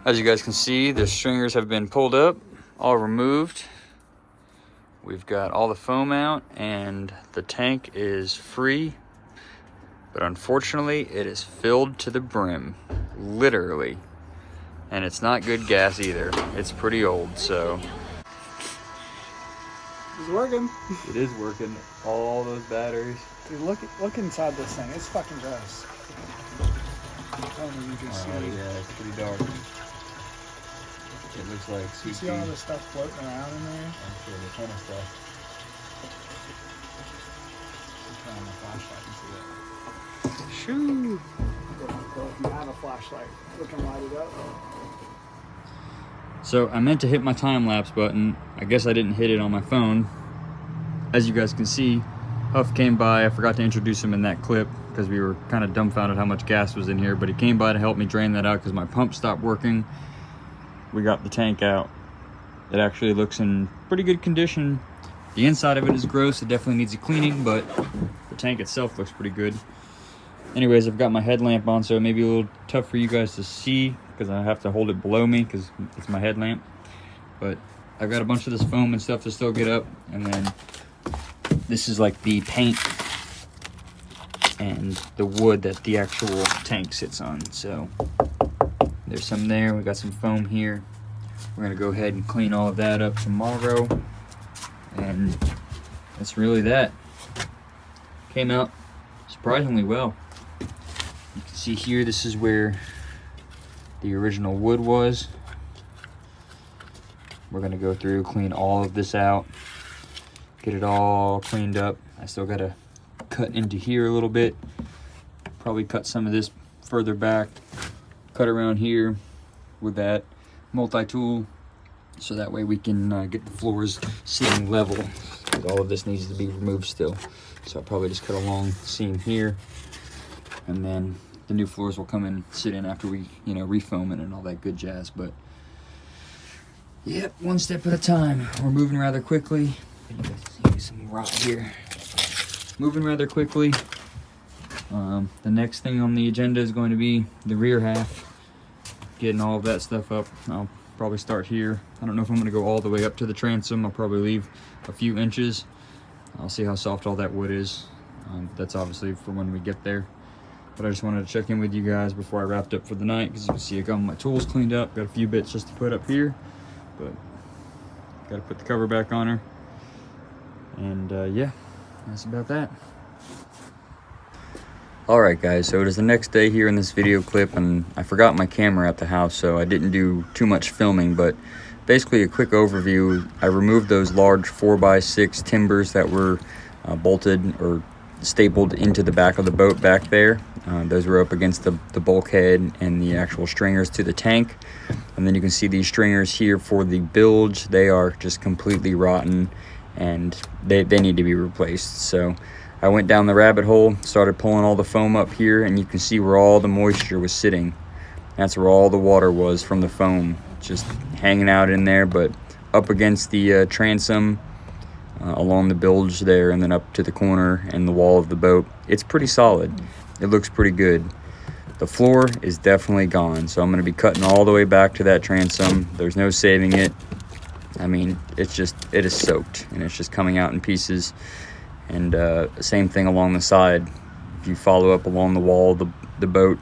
As you guys can see, the stringers have been pulled up, all removed. We've got all the foam out and the tank is free, but unfortunately it is filled to the brim, literally. And it's not good gas either. It's pretty old, so. It's working. It is working. All those batteries. Dude, look inside this thing. It's fucking gross. You can see. Yeah, it's pretty dark. It looks like you see all the stuff floating around in there? I'm sure there's a ton of stuff. Turn on the flashlight and see that. Shoo! If you have a flashlight, we can light it up. So I meant to hit my time lapse button. I guess I didn't hit it on my phone. As you guys can see, Huff came by. I forgot to introduce him in that clip because we were kind of dumbfounded how much gas was in here, but he came by to help me drain that out because my pump stopped working. We got the tank out. It actually looks in pretty good condition. The inside of it is gross. It definitely needs a cleaning, but the tank itself looks pretty good. Anyways, I've got my headlamp on, so it may be a little tough for you guys to see because I have to hold it below me because it's my headlamp. But I've got a bunch of this foam and stuff to still get up, and then this is like the paint and the wood that the actual tank sits on. So there's some there. We got some foam here. We're gonna go ahead and clean all of that up tomorrow, and that's really that. Came out surprisingly well. You can see here, this is where the original wood was. We're gonna go through, clean all of this out, get it all cleaned up. I still gotta cut into here a little bit, probably cut some of this further back, cut around here with that multi-tool, so that way we can get the floors sitting level, because all of this needs to be removed still. So I'll probably just cut a long seam here, and then the new floors will come and sit in after we, refoam it and all that good jazz. But yep, one step at a time. We're moving rather quickly. You guys see some rock here. Moving rather quickly. The next thing on the agenda is going to be the rear half. Getting all of that stuff up. I'll probably start here. I don't know if I'm going to go all the way up to the transom. I'll probably leave a few inches. I'll see how soft all that wood is. That's obviously for when we get there. But I just wanted to check in with you guys before I wrapped up for the night, because you can see I got my tools cleaned up. Got a few bits just to put up here, but got to put the cover back on her. And yeah, that's about that. Alright guys, so it is the next day here in this video clip, and I forgot my camera at the house, so I didn't do too much filming, but basically a quick overview. I removed those large 4x6 timbers that were bolted or stapled into the back of the boat back there. Those were up against the bulkhead and the actual stringers to the tank. And then you can see these stringers here for the bilge. They are just completely rotten and they need to be replaced. So I went down the rabbit hole, started pulling all the foam up here, and you can see where all the moisture was sitting. That's where all the water was from the foam, just hanging out in there, but up against the transom, along the bilge there, and then up to the corner and the wall of the boat. It's pretty solid. It looks pretty good. The floor is definitely gone, so I'm going to be cutting all the way back to that transom. There's no saving it. I mean, it is soaked, and it's just coming out in pieces. And same thing along the side. If you follow up along the wall of the boat,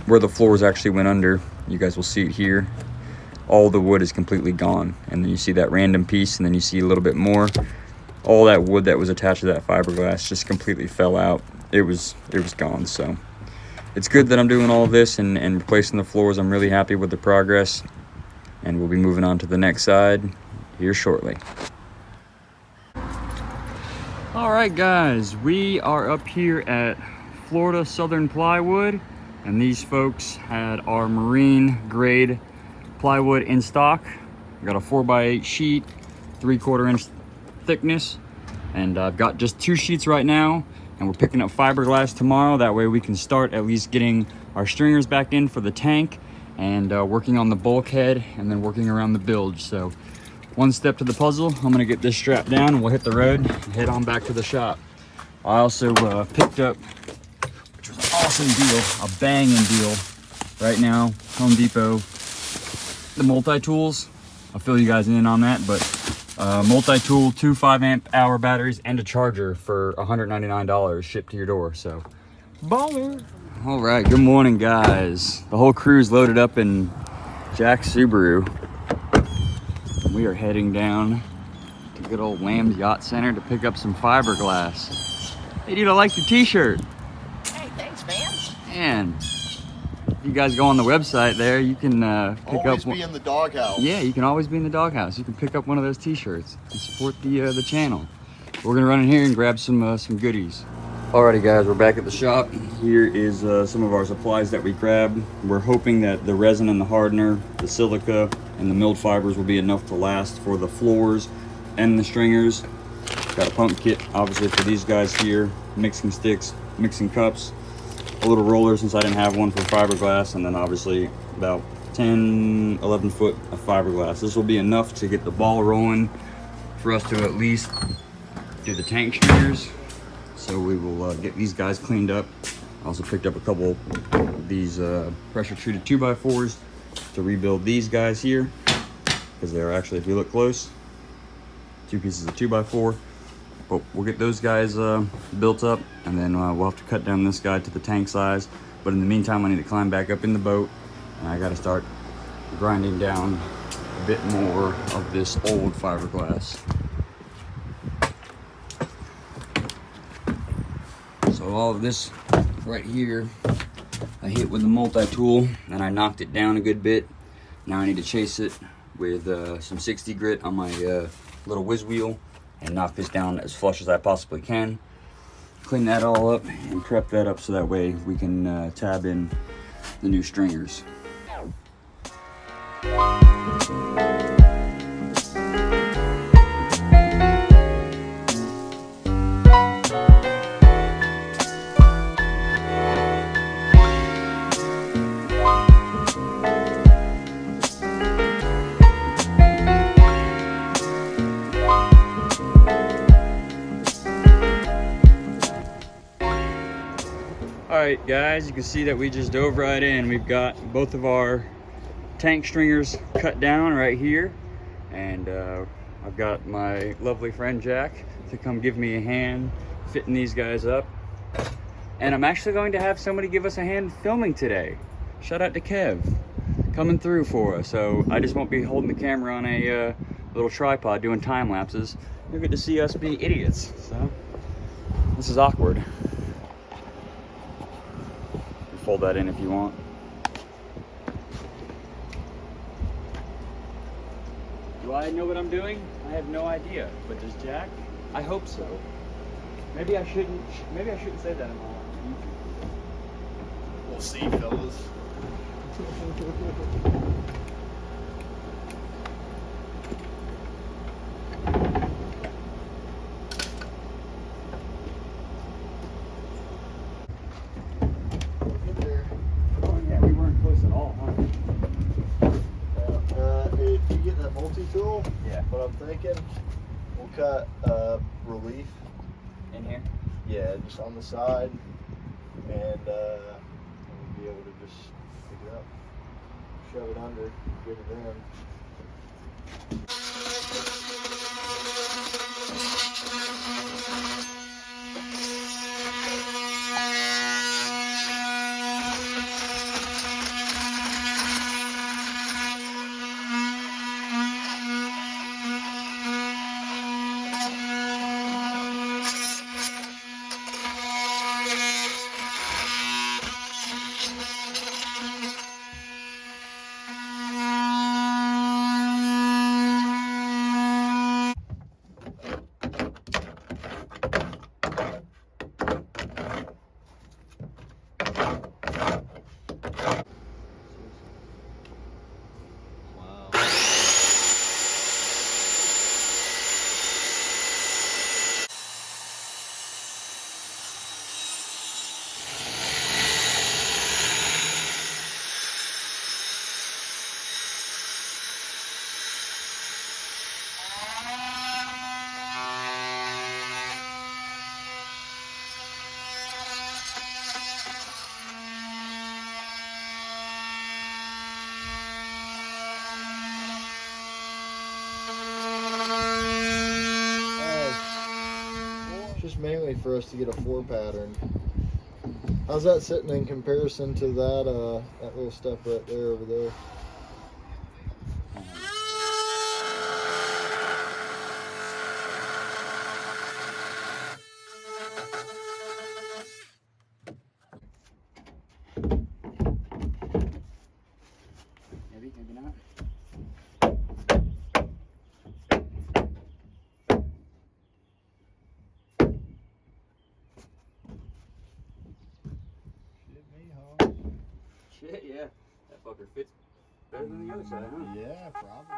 where the floors actually went under, you guys will see it here. All the wood is completely gone, and then you see that random piece, and then you see a little bit more. All that wood that was attached to that fiberglass just completely fell out. It was gone. So it's good that I'm doing all of this and replacing the floors. I'm really happy with the progress, and we'll be moving on to the next side here shortly. All right guys, we are up here at Florida Southern Plywood, and these folks had our marine grade plywood in stock. I got a 4x8 sheet, 3/4 inch thickness, and I've got just 2 sheets right now, and we're picking up fiberglass tomorrow. That way we can start at least getting our stringers back in for the tank, and working on the bulkhead, and then working around the bilge. So one step to the puzzle. I'm gonna get this strapped down, and we'll hit the road and head on back to the shop. I also picked up, which was an awesome deal, a banging deal right now, Home Depot. the multi-tools. I'll fill you guys in on that, but multi-tool, 2 5-amp-hour batteries, and a charger for $199 shipped to your door, so baller. All right, good morning, guys. The whole crew's loaded up in Jack's Subaru. We are heading down to good old Lamb's Yacht Center to pick up some fiberglass. Hey, dude, I like your t-shirt. Hey, thanks, man. And if you guys go on the website there, you can pick always up. Be in the doghouse. Yeah, you can always be in the doghouse. You can pick up one of those t-shirts and support the channel. We're gonna run in here and grab some goodies. Alrighty, guys, we're back at the shop. Here is some of our supplies that we grabbed. We're hoping that the resin and the hardener, the silica, and the milled fibers will be enough to last for the floors and the stringers. Got a pump kit, obviously, for these guys here, mixing sticks, mixing cups, a little roller since I didn't have one for fiberglass, and then obviously about 10, 11 foot of fiberglass. This will be enough to get the ball rolling for us to at least do the tank stringers. So we will get these guys cleaned up. I also picked up a couple of these pressure treated 2x4s to rebuild these guys here, because they're actually, if you look close, 2 pieces of 2x4. But we'll get those guys built up, and then we'll have to cut down this guy to the tank size. But in the meantime, I need to climb back up in the boat, and I got to start grinding down a bit more of this old fiberglass. So all of this right here, I hit with the multi-tool, and I knocked it down a good bit. Now I need to chase it with some 60 grit on my little whiz wheel and knock this down as flush as I possibly can. Clean that all up and prep that up so that way we can tab in the new stringers. Alright guys, you can see that we just dove right in. We've got both of our tank stringers cut down right here, and I've got my lovely friend Jack to come give me a hand fitting these guys up. And I'm actually going to have somebody give us a hand filming today. Shout out to Kev, coming through for us. So I just won't be holding the camera on a little tripod doing time lapses. You'll get to see us be idiots. So this is awkward. Fold that in if you want. Do I know what I'm doing? I have no idea. But does Jack? I hope so. Maybe I shouldn't say that in my YouTube. We'll see, fellas. If you get that multi-tool, Yeah. what I'm thinking, we'll cut relief. In here? Yeah, just on the side, and we'll be able to just pick it up, shove it under, get it in. mainly for us to get a floor pattern. How's that sitting in comparison to that that little step right there over there? Maybe, maybe not. Shit, yeah. That fucker fits better than the other side, huh? Yeah, probably.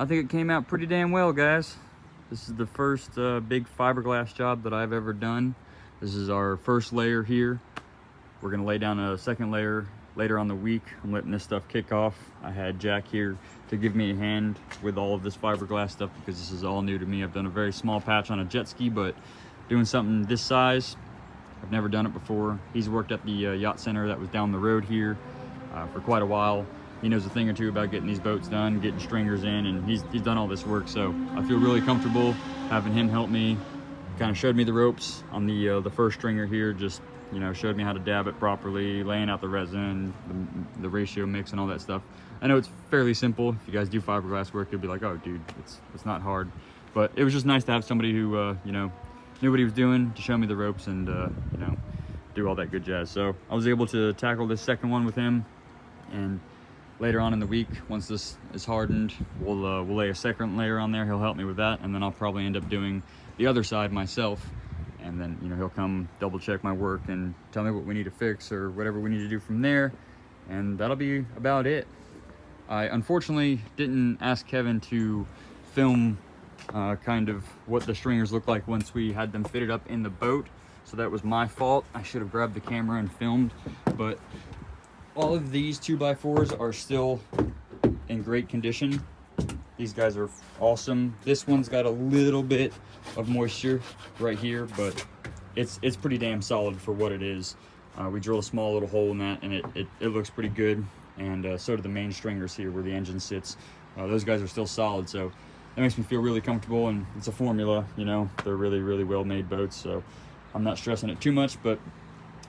I think it came out pretty damn well, guys. This is the first big fiberglass job that I've ever done. This is our first layer here. We're gonna lay down a second layer later on the week. I'm letting this stuff kick off. I had Jack here to give me a hand with all of this fiberglass stuff because this is all new to me. I've done a very small patch on a jet ski, but doing something this size, I've never done it before. He's worked at the yacht center that was down the road here for quite a while. He knows a thing or two about getting these boats done, getting stringers in, and he's done all this work. So I feel really comfortable having him help me. Kind of showed me the ropes on the first stringer here, just, you know, showed me how to dab it properly, laying out the resin, the ratio mix and all that stuff. I know it's fairly simple. If you guys do fiberglass work, you'll be like, oh dude, it's not hard. But it was just nice to have somebody who, you know, knew what he was doing to show me the ropes and, you know, do all that good jazz. So I was able to tackle this second one with him, and later on in the week, once this is hardened, we'll lay a second layer on there. He'll help me with that, and then I'll probably end up doing the other side myself. And then, you know, he'll come double check my work and tell me what we need to fix or whatever we need to do from there. And that'll be about it. I unfortunately didn't ask Kevin to film kind of what the stringers look like once we had them fitted up in the boat. So that was my fault. I should have grabbed the camera and filmed, but all of these 2x4s are still in great condition. These guys are awesome. This one's got a little bit of moisture right here, but it's pretty damn solid for what it is. We drilled a small little hole in that, and it looks pretty good. And so do the main stringers here where the engine sits. Those guys are still solid, so that makes me feel really comfortable. And it's a formula, you know, they're really, really well-made boats, so I'm not stressing it too much. But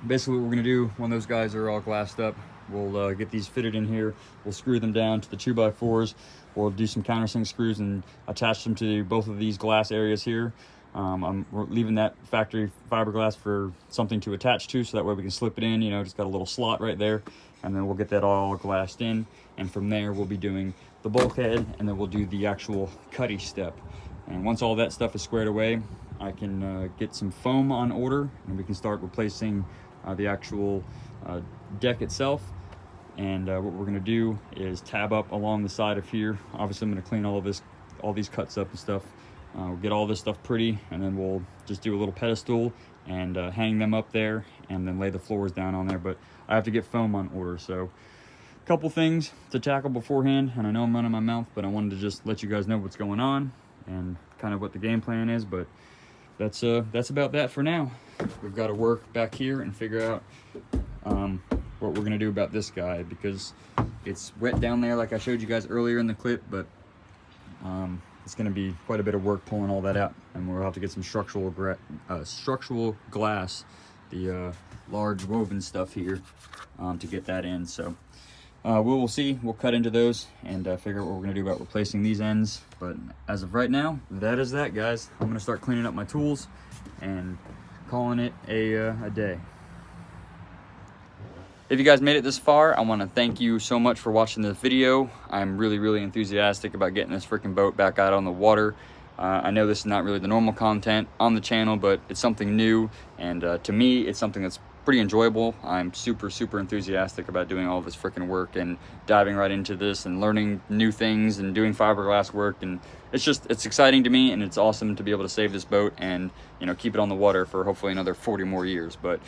basically what we're gonna do when those guys are all glassed up, we'll get these fitted in here. We'll screw them down to the 2x4s. We'll do some countersink screws and attach them to both of these glass areas here. I'm leaving that factory fiberglass for something to attach to, so that way we can slip it in, you know, just got a little slot right there. And then we'll get that all glassed in. And from there, we'll be doing the bulkhead, and then we'll do the actual cutty step. And once all that stuff is squared away, I can get some foam on order, and we can start replacing the actual deck itself. And what we're gonna do is tab up along the side of here. Obviously I'm gonna clean all these cuts up and stuff. We'll get all this stuff pretty, and then we'll just do a little pedestal and hang them up there, and then lay the floors down on there. But I have to get foam on order, so a couple things to tackle beforehand. And I know I'm running my mouth, but I wanted to just let you guys know what's going on and kind of what the game plan is. But that's about that for now. We've got to work back here and figure out what we're gonna do about this guy, because it's wet down there like I showed you guys earlier in the clip, but it's going to be quite a bit of work pulling all that out, and we'll have to get some structural glass, the large woven stuff here, to get that in. So we'll see. We'll cut into those and figure out what we're going to do about replacing these ends. But as of right now, that is that, guys. I'm going to start cleaning up my tools and calling it a day. If you guys made it this far, I want to thank you so much for watching this video. I'm really enthusiastic about getting this freaking boat back out on the water. I know this is not really the normal content on the channel, but it's something new, and to me, it's something that's pretty enjoyable. I'm super enthusiastic about doing all this freaking work and diving right into this and learning new things and doing fiberglass work, and it's exciting to me, and it's awesome to be able to save this boat and, you know, keep it on the water for hopefully another 40 more years. But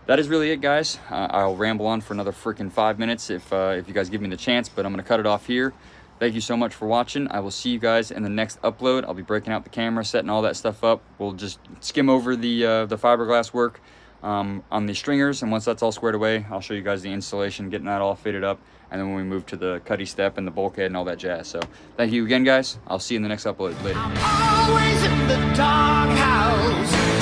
that is really it, guys. I'll ramble on for another freaking 5 minutes if you guys give me the chance, but I'm gonna cut it off here. Thank you so much for watching. I will see you guys in the next upload. I'll be breaking out the camera, setting all that stuff up. We'll just skim over the fiberglass work on the stringers, and once that's all squared away, I'll show you guys the installation, getting that all fitted up, and then when we move to the cutty step and the bulkhead and all that jazz. So thank you again, guys. I'll see you in the next upload. Later. I'm always in the doghouse.